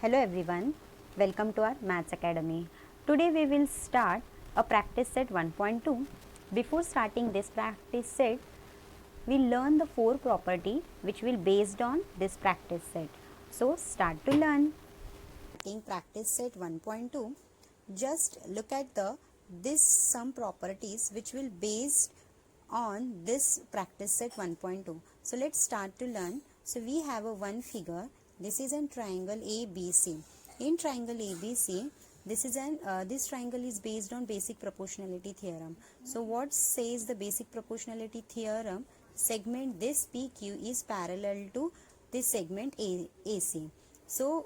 Hello everyone, welcome to our Maths Academy. Today we will start a practice set 1.2. Before starting this practice set, we learn the 4 property which will based on this practice set. So start to learn. In practice set 1.2, just look at this some properties which will based on this practice set 1.2. So let's start to learn. So we have a one figure. This is a triangle ABC. In triangle ABC, this triangle is based on basic proportionality theorem. So what says the basic proportionality theorem? Segment this PQ is parallel to this segment AC. So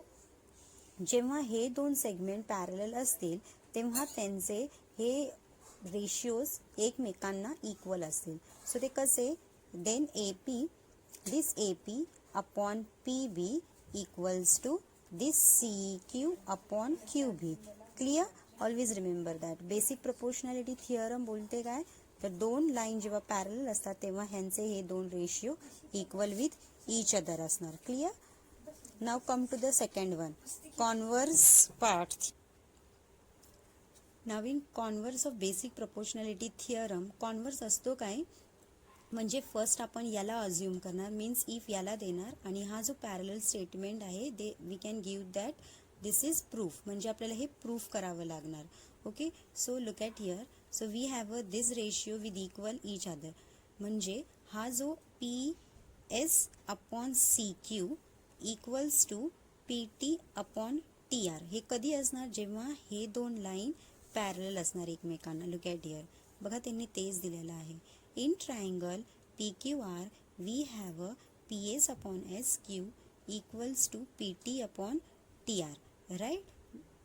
जेव्हा हे दोन segment parallel असतील तेव्हा त्यांचे हे ratios एकमेकांना equal असतील. So ते कसे? Then this AP upon PB equals to this CQ upon QB. Clear? Always remember that. Basic proportionality theorem बोलते काय? तर दोन लाईन जेव्हा पॅरलल असतात तेव्हा ह्यांचे हे दोन ratio equal with each other असणार. Clear? Now come to the second one, converse part. Now in converse of basic proportionality theorem, converse असतो काय? म्हणजे फर्स्ट आपण याला अज्युम करणार, मीन्स इफ याला देणार आणि हा जो पॅरलल स्टेटमेंट आहे we can give that this is proof. म्हणजे आपल्याला हे प्रूफ करावं लागणार. Okay, so look at here. So we have this ratio with equal each other. म्हणजे हा जो PS upon CQ equals to PT upon TR. हे कधी असणार? जेव्हा हे दोन लाईन पॅरलल असणार एकमेकांना. Look at here. बघा त्यांनी तेच दिलेलं आहे. In triangle PQR we have PS upon SQ equals to PT upon TR. Right?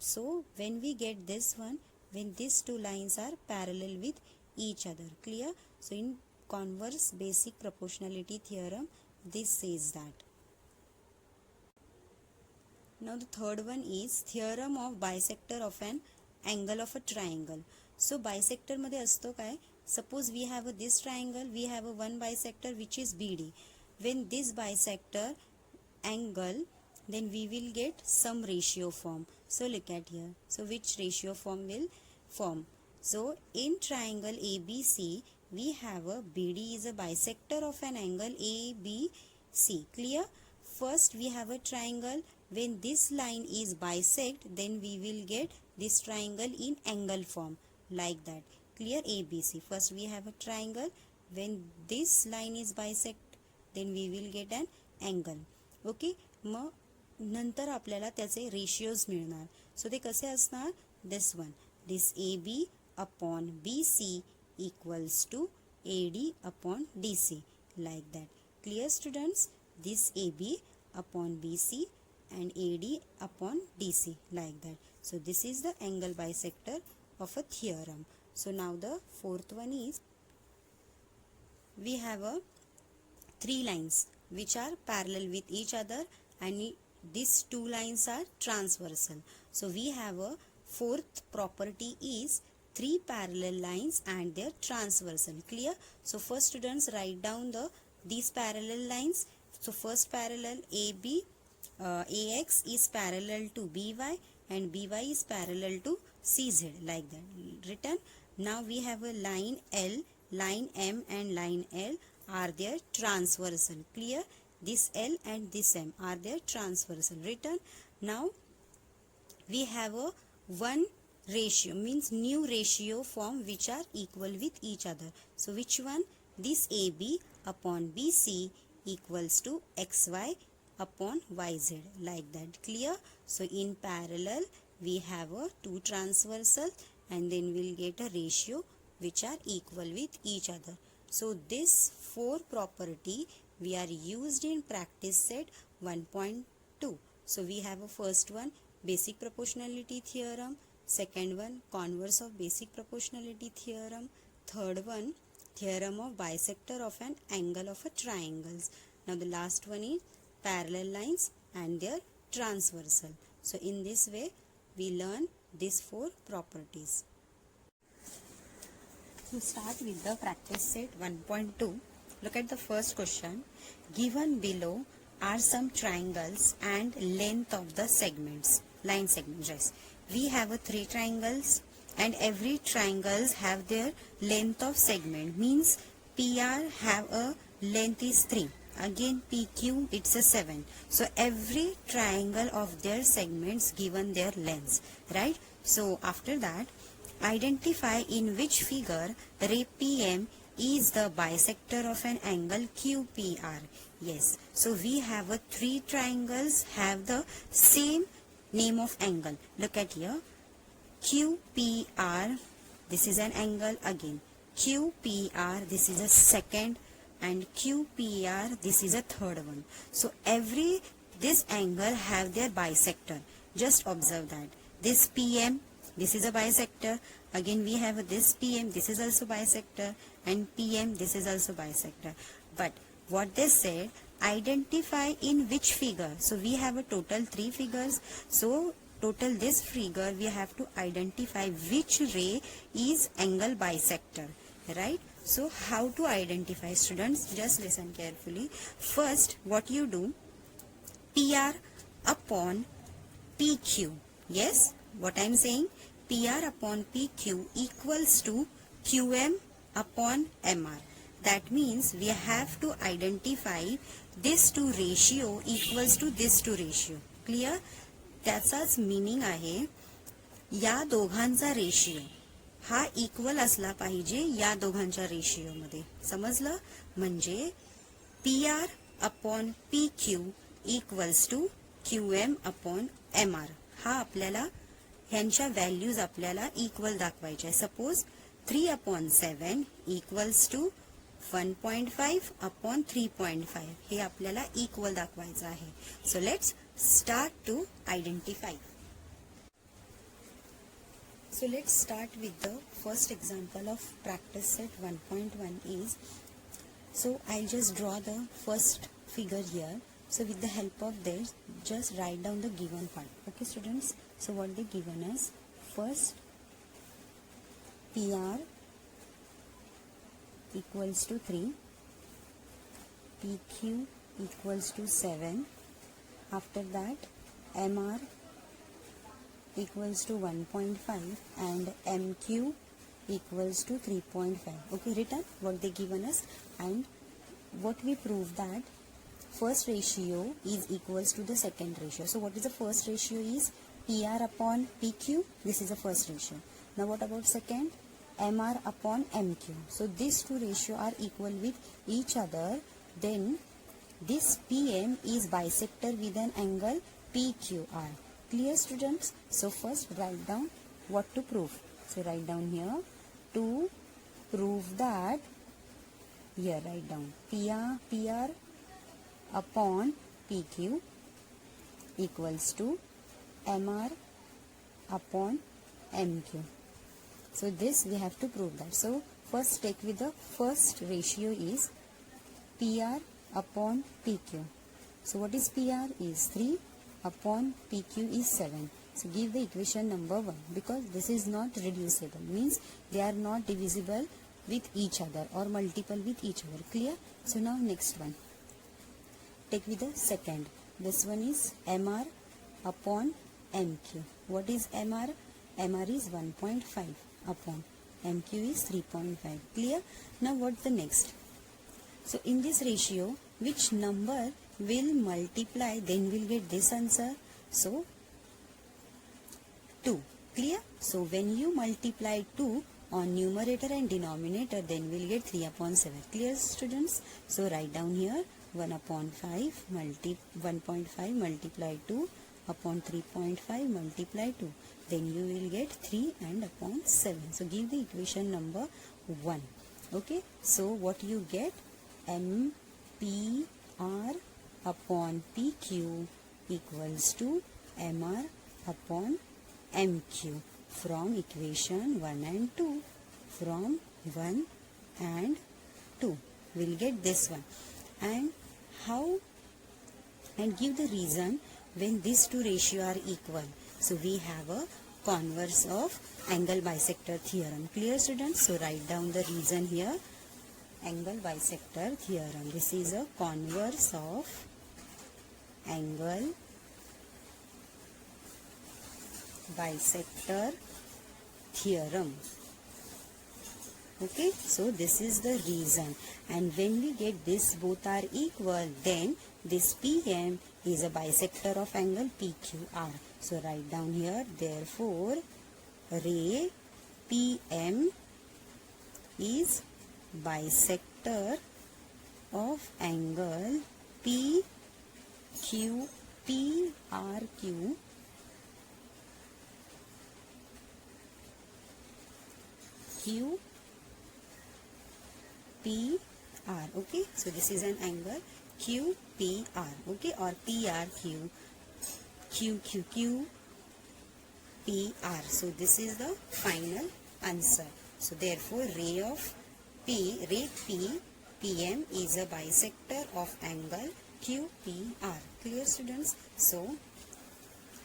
So when we get this one, when these two lines are parallel with each other. Clear? So in converse basic proportionality theorem, this says that. Now the third one is theorem of bisector of an angle of a triangle. So bisector मध्ये असतो काय? Suppose we have this triangle, we have a one bisector which is BD. When this bisector angle, then we will get some ratio form. So look at here. So which ratio form will form? So in triangle ABC, we have a BD is a bisector of an angle ABC. Clear? First we have a triangle. When this line is bisect, then we will get this triangle in angle form like that. Clear? ABC. First we have a triangle. When this line is bisect, then we will get an angle. Okay? मग नंतर आपल्याला त्याचे ratios मिळणार. सो ते कसे असणार? This one, this AB upon BC equals to AD upon DC like that. Clear students? This AB upon BC and AD upon DC like that. So this is the angle bisector of a theorem. So now the fourth one is, we have a three lines which are parallel with each other and these two lines are transversal. So we have a fourth property is three parallel lines and their transversal. Clear? So first students write down these parallel lines. So first parallel AX is parallel to BY and BY is parallel to CZ like that. Written. Now we have a line L, line M and line L are their transversal. Clear? This L and this M are their transversal. Written. Now we have a one ratio, means new ratio form which are equal with each other. So which one? This AB upon BC equals to XY upon YZ like that. Clear? So in parallel we have a two transversal and then we'll get a ratio which are equal with each other. So this four property we are used in practice set 1.2. So we have a first one, basic proportionality theorem. Second one, converse of basic proportionality theorem. Third one, theorem of bisector of an angle of a triangles. Now the last one is parallel lines and their transversal. So in this way we learn these four properties. So start with the practice set 1.2. Look at the first question. Given below, are some triangles and length of the segments, line segments. Yes, we have a 3 triangles and every triangles have their length of segment, means PR have a length is 3, again PQ it's a 7. So every triangle of their segments given their lengths, right? So after that, identify in which figure ray PM is the bisector of an angle QPR. Yes, so we have a 3 triangles have the same name of angle. Look at here, QPR, this is an angle, again QPR, this is a second, and QPR, this is a third one. So every this angle have their bisector. Just observe that this PM, this is a bisector, again we have this PM, this is also bisector, and PM, this is also bisector. But what they said, identify in which figure. So we have a total 3 figures, so total this figure we have to identify which ray is angle bisector, right? So how to identify, students? Just listen carefully. First, what you do, PR upon PQ. Yes, what I am saying, PR upon PQ equals to QM upon MR. That means we have to identify this two ratio equals to this two ratio. Clear? त्याचाच meaning आहे, या दोघांचा ratio हा equal असला पाहिजे या दोघांच्या ratio मध्ये. समजलं? म्हणजे PR upon PQ equals to QM upon MR. हा आपल्याला ह्यांच्या व्हॅल्यूज आपल्याला इक्वल दाखवायच्या. Suppose 3 upon 7 equals to 1.5 upon 3.5 हे आपल्याला इक्वल दाखवायचं आहे. So let's start to identify. So let's start with the first example of practice set 1.1 is, so I'll just draw the first figure here. So with the help of this, just write down the given part. Okay students, so what they given us, first PR equals to 3, PQ equals to 7, after that MR equals to 1.5 and MQ equals to 3.5. Okay, written what they given us, and what we prove that first ratio is equals to the second ratio. So what is the first ratio is PR upon PQ. This is the first ratio. Now what about second? MR upon MQ. So these two ratio are equal with each other. Then this PM is bisector with an angle PQR. Clear students? So first write down what to prove. So write down here to prove that, here write down PR upon PQ equals to MR upon MQ. So this we have to prove that. So first take with the first ratio is PR upon PQ. So what is PR is 3 upon PQ is 7. So give the equation number 1, because this is not reducible, means they are not divisible with each other or multiple with each other. Clear? So now next one, take with the second. This one is MR upon MQ. What is MR? MR is 1.5 upon MQ is 3.5. Clear? Now what's the next? So in this ratio, which number will multiply, then we'll get this answer. So 2. Clear? So when you multiply 2 on numerator and denominator, then we'll get 3 upon 7. Clear students? So write down here 1 upon 5 1.5 multiply 2 upon 3.5 multiply 2. Then you will get 3 and upon 7. So give the equation number 1. Okay? So what you get? MPR upon PQ equals to MR upon MQ from equation 1 and 2. From 1 and 2 we'll get this one. And how? And give the reason when these two ratio are equal. So we have a converse of angle bisector theorem. Clear students? So write down the reason here. Angle bisector theorem. This is a converse of angle bisector theorem. Okay, so this is the reason, and when we get this both are equal, then this PM is a bisector of angle PQR. So write down here, therefore ray PM is bisector of angle PRQ QPR. Okay, so this is an angle QPR, okay, or PRQ, QPR. So this is the final answer. So therefore ray PM is a bisector of angle QPR. Clear, students? So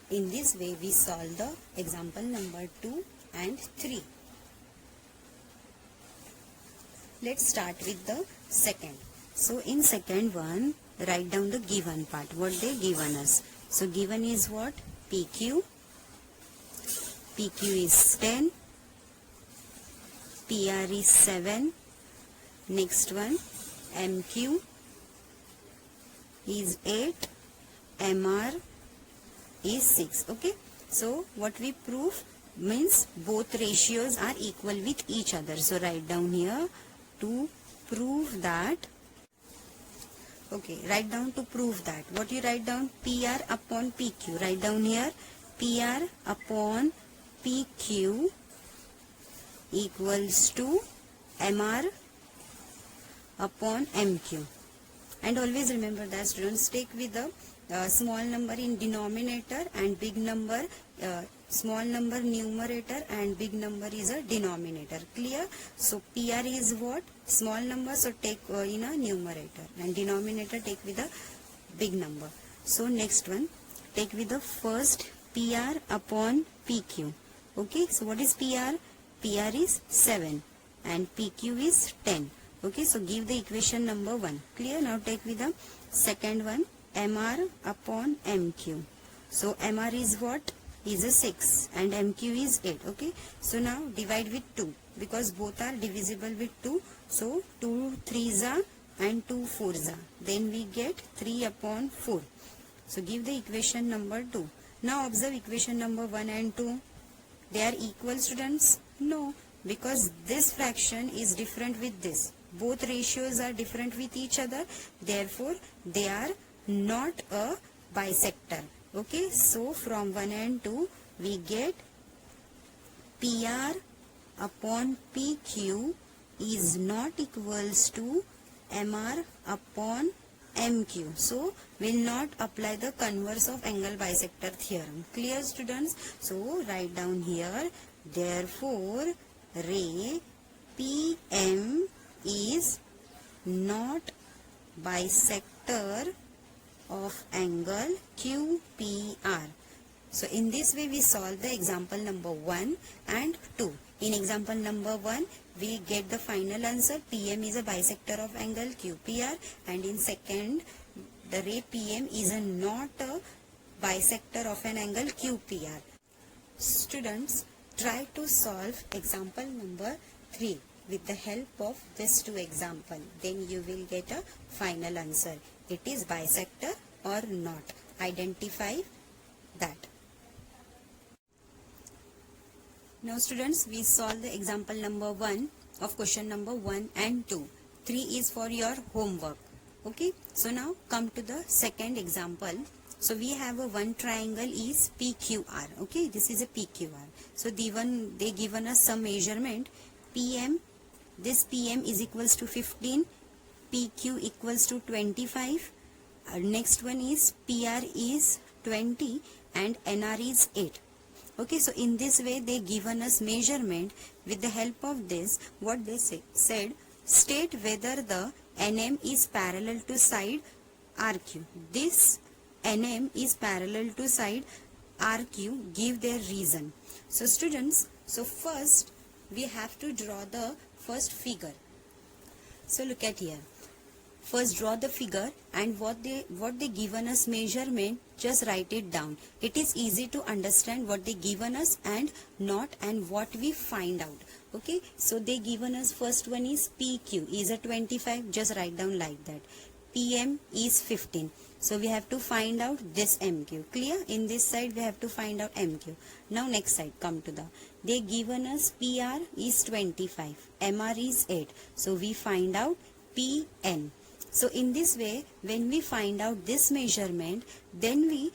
in this way we solve the example number 2 and 3. Let's start with the second. So in second one, write down the given part, what they given us. So given is what? PQ is 10, PR is 7, next one MQ is 8, MR is 6. Okay, so what we prove means both ratios are equal with each other. So write down here, to prove that. Okay, write down to prove that. What you write down? PR upon PQ. Write down here, PR upon PQ equals to MR upon MQ. And always remember that, students, take with the small number in denominator and big number, small number numerator and big number is a denominator. Clear? So PR is what? Small number, so take in a numerator, and denominator take with a big number. So next one, take with the first PR upon PQ. Okay, so what is PR? PR is 7 and PQ is 10. Okay, so give the equation number 1. Clear? Now take with the second one, MR upon MQ. So MR is what? Is a 6 and MQ is 8. Okay, so now divide with 2 because both are divisible with 2. So 2 3s are and 2 4s are. Then we get 3 upon 4. So give the equation number 2. Now observe equation number 1 and 2. They are equal, students? No, because this fraction is different with this. Both ratios are different with each other. Therefore, they are not a bisector. Okay, so from 1 and 2, we get PR upon PQ is not equals to MR upon MQ. So, will not apply the converse of angle bisector theorem. Clear, students? So, write down here, therefore, ray PM is not bisector of angle QPR. So in this way we solve the example number 1 and 2. In example number 1 we get the final answer, PM is a bisector of angle QPR, and in second the ray PM is not a bisector of an angle QPR. Students, try to solve example number 3 with the help of this 2 example. Then you will get a final answer. It is bisector or not. Identify that. Now students, we solve the example number 1 of question number 1 and 2. 3 is for your homework. Okay. So now come to the second example. So we have a one triangle is PQR. Okay. This is a PQR. So they given us some measurement. PM, this PM is equals to 15. PQ equals to 25. Next one is PR is 20 and NR is 8. Okay, so in this way they given us measurement. With the help of this, what they said, state whether the NM is parallel to side RQ. This NM is parallel to side RQ. Give their reason. So students, so first we have to draw the first figure. So look at here. first draw the figure, and what they given us measurement, just write it down. It is easy to understand what they given us and not, and what we find out. Okay, so they given us, first one is PQ is a 25, just write down like that. PM is 15, so we have to find out this MQ. Clear? In this side we have to find out MQ. Now next side, come to the, they given us PR is 25, MR is 8, so we find out PN. So in this way, when we find out this measurement, then we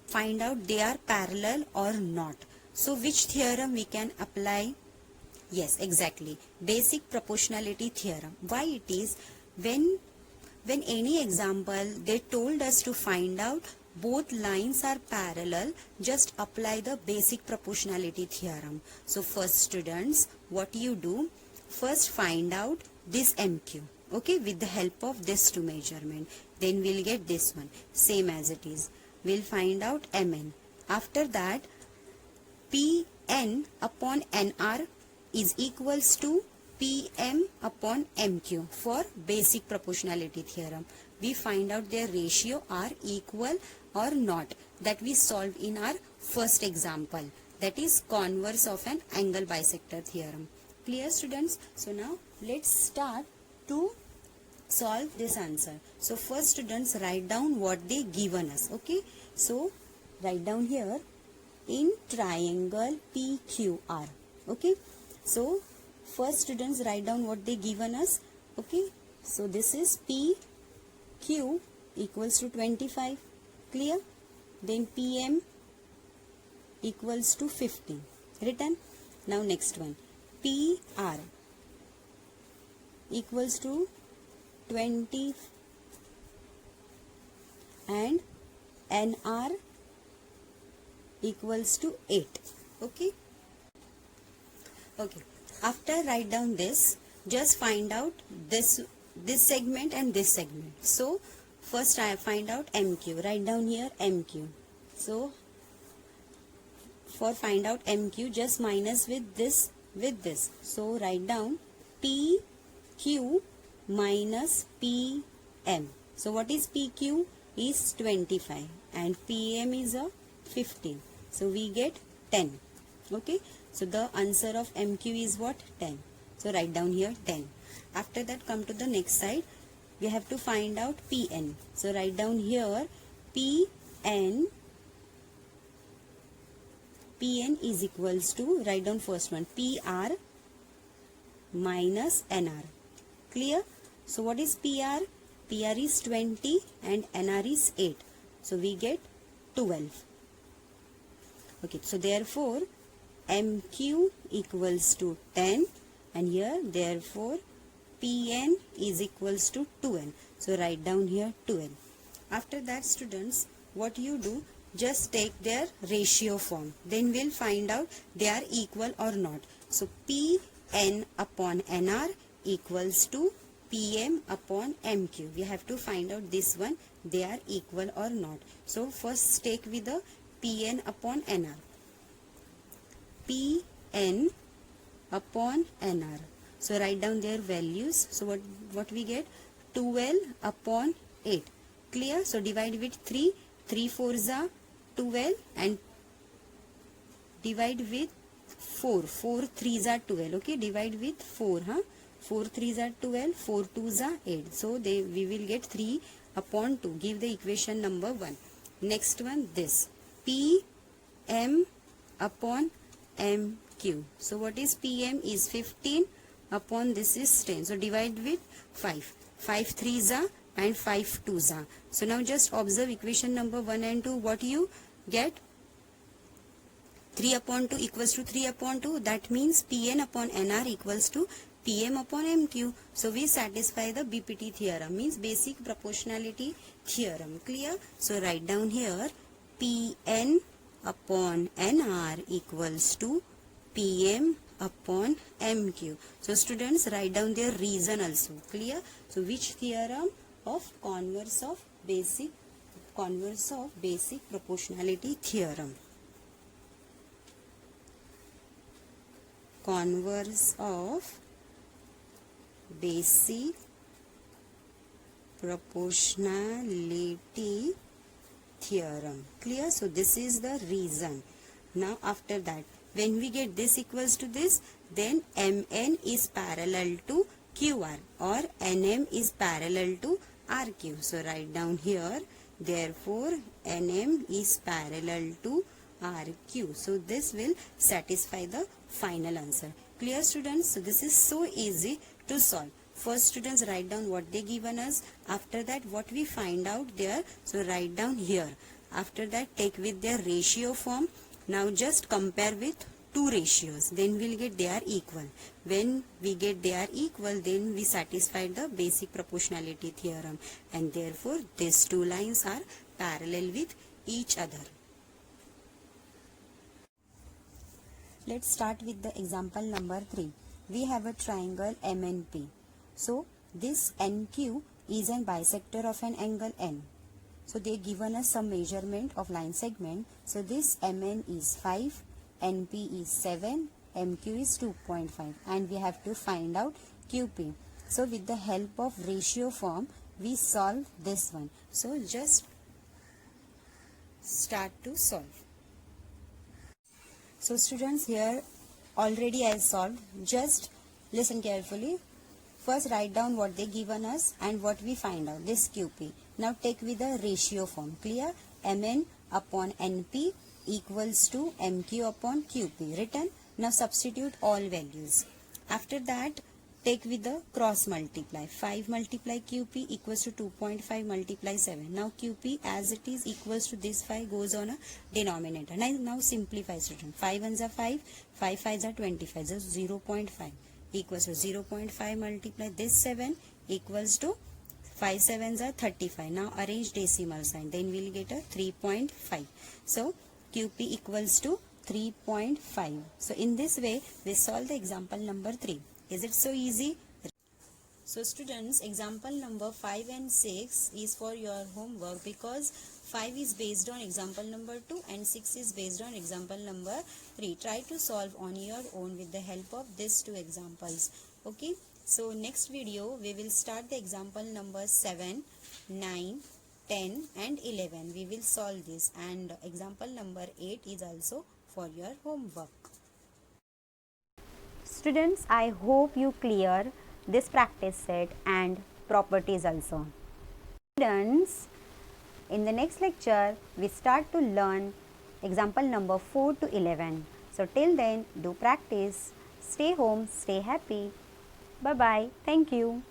find out they are parallel or not. So which theorem we can apply? Yes, exactly, basic proportionality theorem. Why it is, when any example they told us to find out both lines are parallel, just apply the basic proportionality theorem. So first students, what you do, first find out this MQ, okay, with the help of this two measurement. Then we'll get this one, same as it is. We'll find out MN. After that, PN upon NR is equals to PM upon MQ for basic proportionality theorem. We find out their ratio are equal or not, that we solved in our first example, that is converse of an angle bisector theorem. Clear students? So now let's start to solve this answer. So first students, write down what they given us. Okay, so write down here, in triangle PQR. Okay, so first students, write down what they given us. Okay, so this is PQ equals to 25. Clear? Then PM equals to 15. Written? Now next one, PR equals to 20 and NR equals to 8. Okay, okay, after write down this, just find out this segment and this segment. So first I find out MQ. Write down here MQ. So for find out MQ, just minus with this. So write down PQ minus PM. So what is PQ? Is 25 and PM is a 15. So we get 10. Okay, so the answer of MQ is what? 10. So write down here 10. After that, come to the next side. We have to find out PN. So write down here PN is equals to, write down first one, PR minus NR. Clear? So what is PR? PR is 20 and NR is 8. So we get 12. Okay, so therefore MQ equals to 10, and here therefore PN is equals to 12. So write down here 12. After that students, what you do, just take their ratio form. Then we'll find out they are equal or not. So PN upon NR equals to PM upon MQ. We have to find out this one, they are equal or not. So first take with the PN upon NR. PN upon NR. So write down their values. So what we get? 12 upon 8. Clear? So divide with 3. 3 4s are 12 and divide with 4. 4 3s are 12. Okay, divide with 4. 4 3s are 12. 4 2s are 8. So we will get 3 upon 2. Give the equation number 1. Next one, this PM upon MQ. So what is PM? Is 15 upon this is 10. So divide with 5. 5 3s are and 5 2s are. So now just observe equation number 1 and 2. What you get? 3 upon 2 equals to 3 upon 2. That means PN upon NR equals to PM upon MQ. So we satisfy the BPT theorem, means basic proportionality theorem. Clear? So write down here PN upon NR equals to PM upon MQ. So students, write down their reason also. Clear? So which theorem? Of converse of basic proportionality theorem. Converse of basic proportionality theorem. Clear? So this is the reason. Now after that, when we get this equals to this, then Mn is parallel to Qr or Nm is parallel to Rq. So write down here, therefore Nm is parallel to Rq. So this will satisfy the final answer. Clear, students? So this is so easy to solve. First, students, write down what they given us. After that, what we find out there, so write down here. After that, take with their ratio form. Now just compare with two ratios, then we'll get they are equal. When we get they are equal, then we satisfy the basic proportionality theorem, and therefore these two lines are parallel with each other. Let's start with the example number 3. We have a triangle MNP. So this NQ is a bisector of an angle N. So they given us some measurement of line segment. So this MN is 5, NP is 7, MQ is 2.5, and we have to find out QP. So with the help of ratio form, we solve this one. So just start to solve. So students, here already I solved. Just listen carefully. First write down what they given us and what we find out, this QP. Now take with the ratio form. Clear? Mn upon NP equals to MQ upon QP. Written? Now substitute all values. After that, take with the cross multiply. 5 multiply QP equals to 2.5 multiply 7. Now QP as it is equals to this 5 goes on a denominator. Now simplify, student. 5 ones are 5, 5 5s are 25, just 0.5 equals to 0.5 multiply this 7 equals to 5 7s are 35. Now arrange decimal sign, then we'll get a 3.5. So QP equals to 3.5. So in this way we solve the example number 3. Is it so easy? So students, example number 5 and 6 is for your homework, because 5 is based on example number 2 and 6 is based on example number 3. Try to solve on your own with the help of these two examples. Okay. So next video we will start the example number 7, 9, 10 and 11. We will solve this, and example number 8 is also for your homework. Students, I hope you clear this practice set and properties also. Students, in the next lecture we start to learn example number 4 to 11. So till then, do practice, stay home, stay happy. Bye bye. Thank you.